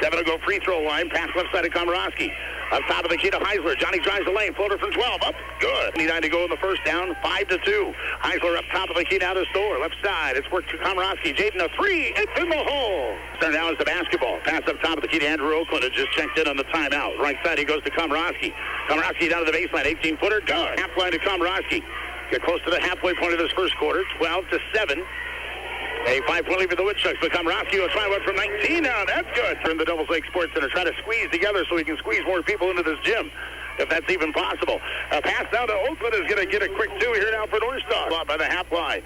7 to go free throw line. Pass left side of Komorowski. Up top of the key to Heisler. Johnny drives the lane. Floater from 12. Up. Good. 29 to go in the first down. 5 to 2. Heisler up top of the key down to Store. Left side. It's worked to Komorowski. Jaden a 3. It's in the hole. Start now is the basketball. Pass up top of the key to Andrew Oakland. It just checked in on the timeout. Right side he goes to Komorowski. Komorowski down to the baseline. 18-footer. Good. Half line to Komorowski. Get close to the halfway point of this first quarter. 12 to 7. A 5-point lead for the Woodchucks. But Komorowski will try one from 19 now. That's good. From the Devils Lake Sports Center. Try to squeeze together so we can squeeze more people into this gym, if that's even possible. A pass down to Oakland is going to get a quick 2 here now for North Star. By the half line.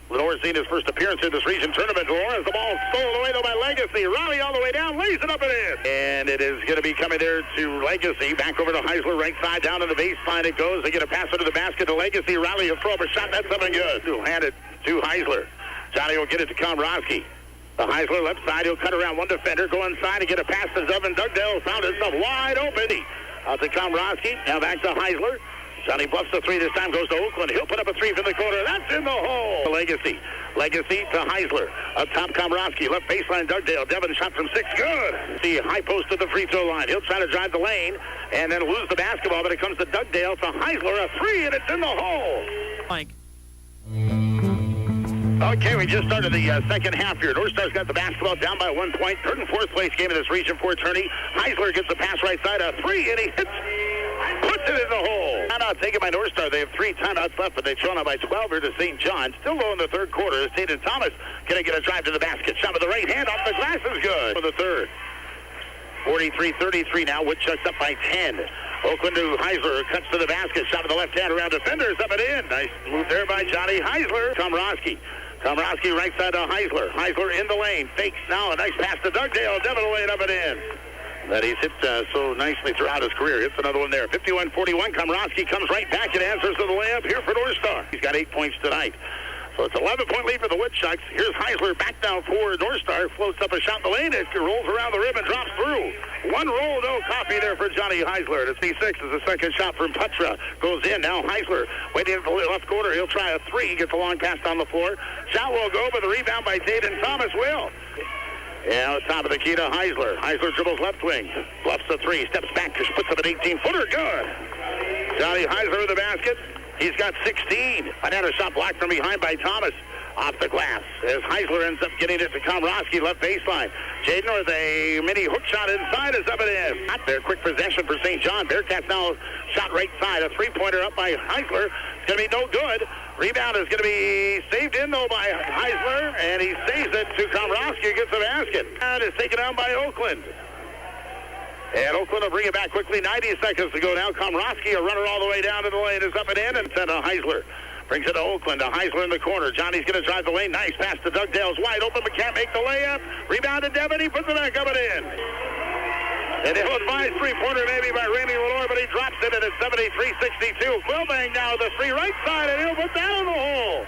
Lenore seen his first appearance in this region tournament. Lenore has the ball stolen away though by Legacy. Raleigh all the way down, lays it up and in. And it is going to be coming there to Legacy. Back over to Heisler, right side, down to the baseline it goes. They get a pass under the basket to Legacy. Raleigh will throw up a shot. That's something good. He'll hand it to Heisler. Johnny will get it to Komorowski. The Heisler left side. He'll cut around one defender. Go inside and get a pass to Zevin. Dugdale found himself wide open. Out to Komorowski. Now back to Heisler. Johnny bluffs the 3 this time, goes to Oakland. He'll put up a 3 from the corner. That's in the hole. Legacy to Heisler. Up top, Komorowski. Left baseline, Dugdale. Devin shot from 6. Good. The high post to the free throw line. He'll try to drive the lane and then lose the basketball, but it comes to Dugdale to Heisler. A 3, and it's in the hole. Mike. Okay, we just started the second half here. North Star's got the basketball down by 1 point. Third and fourth place game in this Region 4 tourney. Heisler gets the pass right side, a 3, and he hits. Puts it in the hole. Timeout taken by North Star. They have 3 timeouts left, but they've thrown out by 12 here to St. John. Still low in the third quarter. Tatum Thomas going to get a drive to the basket. Shot with the right hand off the glass is good for the third. 43-33 now. Woodchucks up by 10. Oakland to Heisler. Cuts to the basket. Shot with the left hand around defenders. Up and in. Nice move there by Johnny Heisler. Komorowski right side to Heisler. Heisler in the lane. Fakes now. A nice pass to Dugdale. Devin away and up and in. That he's hit so nicely throughout his career. Hits another one there. 51-41. Komorowski comes right back and answers to the layup here for North Star. He's got 8 points tonight. So it's 11-point lead for the Woodchucks. Here's Heisler back down for North Star. Floats up a shot in the lane. It rolls around the rim and drops through. One roll, no copy there for Johnny Heisler. To C6 is the second shot from Putra. Goes in. Now Heisler waiting at the left corner. He'll try a 3. Gets a long pass down the floor. Shot will go, but the rebound by Tatum Thomas will. Yeah, top of the key to Heisler. Heisler dribbles left wing. Bluffs the 3. Steps back. Just puts up an 18-footer. Good. Johnny Heisler with the basket. He's got 16. Another shot blocked from behind by Thomas. Off the glass as Heisler ends up getting it to Komorowski, left baseline. Jaden with a mini hook shot inside is up and in. Not there. Quick possession for St. John. Bearcats now shot right side. A 3-pointer up by Heisler. It's going to be no good. Rebound is going to be saved in, though, by Heisler, and he saves it to Komorowski, gets the basket. And it's taken down by Oakland. And Oakland will bring it back quickly. 90 seconds to go now. Komorowski, a runner all the way down to the lane, is up and in, and sent to Heisler. Brings it to Oakland. To Heisler in the corner. Johnny's going to drive the lane. Nice pass to Dugdale's wide open, but can't make the layup. Rebound to Devin. He puts it back up and in. And he'll advise 3-pointer maybe by Randy Lenore, but he drops it, and it's 73-62. Quilbang now with the 3 right side, and he'll put that in the hole.